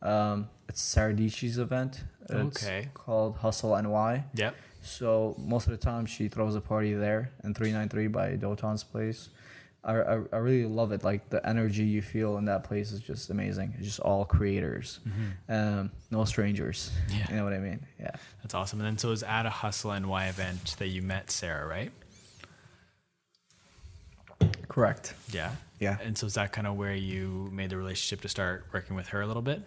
It's Sara Dietschy's event. It's called Hustle NY. Yep. So most of the time she throws a party there in 393 by Doton's place. I really love it. Like the energy you feel in that place is just amazing. It's just all creators, no strangers. Yeah. You know what I mean? Yeah. That's awesome. And then so it was at a Hustle NY event that you met Sara, right? Correct. Yeah. Yeah. And so is that kind of where you made the relationship to start working with her a little bit?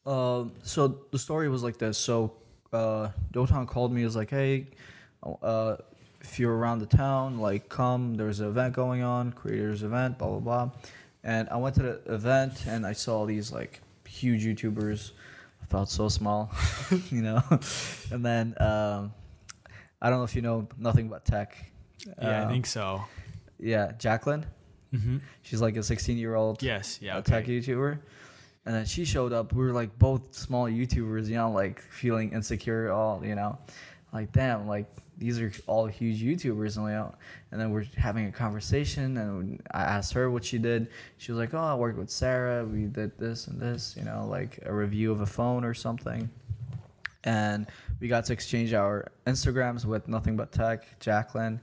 So the story was like this. So Doton called me. He was like, hey, if you're around the town, like come. There's an event going on, creators event, blah, blah, blah. And I went to the event and I saw these like huge YouTubers. I felt so small, you know. And then I don't know if you know Nothing But Tech. Yeah, I think so. Yeah, Jacqueline. Mm-hmm. She's like a 16-year-old tech YouTuber. And then she showed up. We were like both small YouTubers, you know, like feeling insecure, all, you know, like damn, like these are all huge YouTubers, and, you know. And then we're having a conversation, and I asked her what she did. She was like, oh, I worked with Sara. We did this and this, you know, like a review of a phone or something. And we got to exchange our Instagrams with Nothing But Tech, Jacqueline.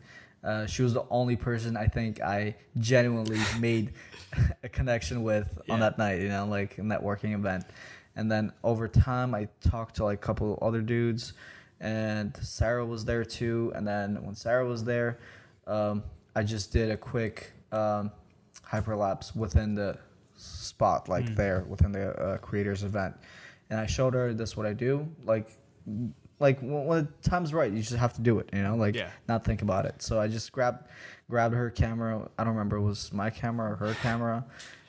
She was the only person I think I genuinely made a connection with on that night, you know, like a networking event. And then over time, I talked to like a couple other dudes, and Sara was there too. And then when Sara was there, I just did a quick hyperlapse within the spot, like there within the creators event. And I showed her this what I do, like when the time's right, you just have to do it, you know, like not think about it. So I just grabbed her camera. I don't remember it was my camera or her camera,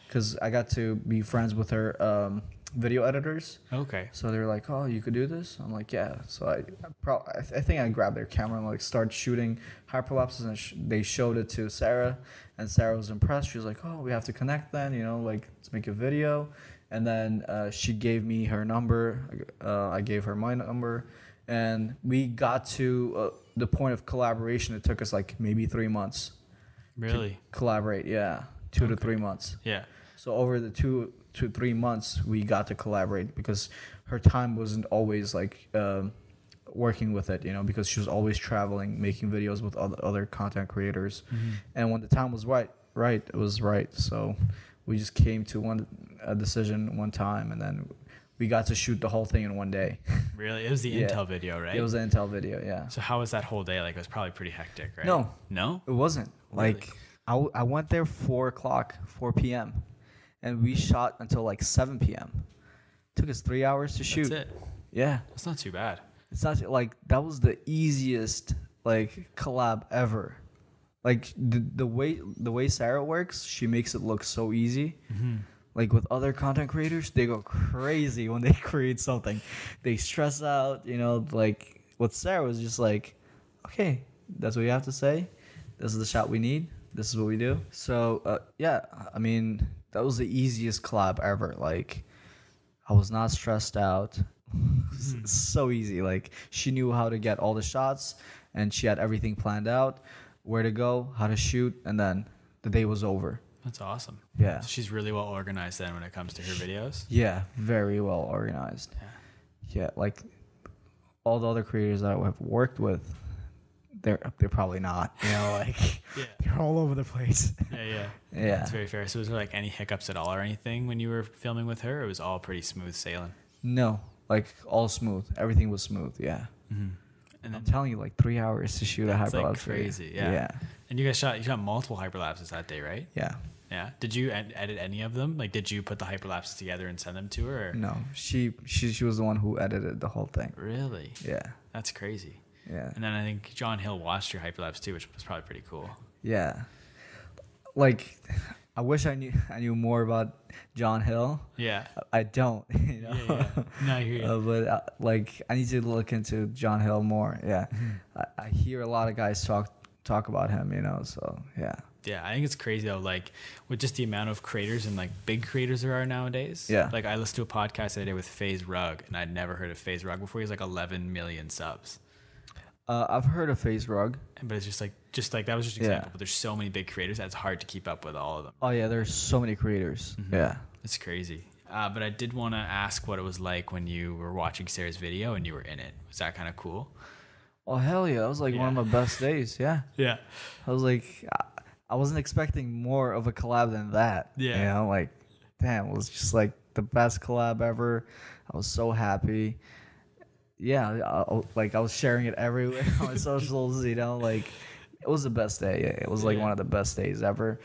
because I got to be friends with her video editors. Okay. So they're like, oh, you could do this? I'm like, yeah. So I think I grabbed their camera and like started shooting hyperlapses, and they showed it to Sara, and Sara was impressed. She was like, oh, we have to connect then, you know, like let's make a video. And then she gave me her number. I gave her my number. And we got to the point of collaboration. It took us like maybe 3 months. Really? To collaborate, yeah. 2 to 3 months. Yeah. So over the 2 to 3 months, we got to collaborate, because her time wasn't always like working with it, you know, because she was always traveling, making videos with other content creators. Mm-hmm. And when the time was right, it was right. So we just came to a decision one time, and then we got to shoot the whole thing in one day. Really? It was the Intel video, right? It was the Intel video, yeah. So how was that whole day? Like, it was probably pretty hectic, right? No? It wasn't. Really? Like, I went there 4 p.m. And we shot until like 7 p.m. It took us 3 hours to shoot. That's it? Yeah. That's not too bad. It's not, like, that was the easiest, like, collab ever. Like, the way Sara works, she makes it look so easy. Mm-hmm. Like with other content creators, they go crazy when they create something. They stress out, you know, like with Sara was just like, okay, that's what you have to say. This is the shot we need. This is what we do. So, yeah, I mean, that was the easiest collab ever. Like, I was not stressed out. It's so easy. Like, she knew how to get all the shots, and she had everything planned out, where to go, how to shoot, and then the day was over. That's awesome. Yeah. So she's really well organized then when it comes to her videos? Yeah, very well organized. Yeah, like all the other creators that I have worked with, they're probably not, you know, like they're all over the place. Yeah. Yeah. That's very fair. So was there like any hiccups at all or anything when you were filming with her? Or it was all pretty smooth sailing? No, like all smooth. Everything was smooth, yeah. Mm-hmm. And I'm telling you, like 3 hours to shoot a hyperlapse. Like crazy, yeah. And you guys shot multiple hyperlapses that day, right? Yeah. Yeah. Did you edit any of them? Like, did you put the hyperlapses together and send them to her? Or? No, she was the one who edited the whole thing. Really? Yeah. That's crazy. Yeah. And then I think John Hill watched your hyperlapse too, which was probably pretty cool. Yeah. Like, I wish I knew more about John Hill. Yeah. I don't. You know? Yeah. No, I hear you. But like, I need to look into John Hill more. Yeah. Mm-hmm. I hear a lot of guys talk about him. You know. So yeah. Yeah, I think it's crazy though, like with just the amount of creators and like big creators there are nowadays. Yeah. Like I listened to a podcast the other day with FaZe Rug, and I'd never heard of FaZe Rug before. He has like 11 million subs. I've heard of FaZe Rug. But it's just like that was just an example. But there's so many big creators that it's hard to keep up with all of them. Oh yeah, there's so many creators. Mm-hmm. Yeah. It's crazy. But I did want to ask what it was like when you were watching Sarah's video and you were in it. Was that kind of cool? Oh, hell yeah. That was like one of my best days. Yeah. Yeah. I was like, I wasn't expecting more of a collab than that. Yeah. You know, like, damn, it was just like the best collab ever. I was so happy. Yeah. I was sharing it everywhere on my socials, you know, like, it was the best day. It was like one of the best days ever.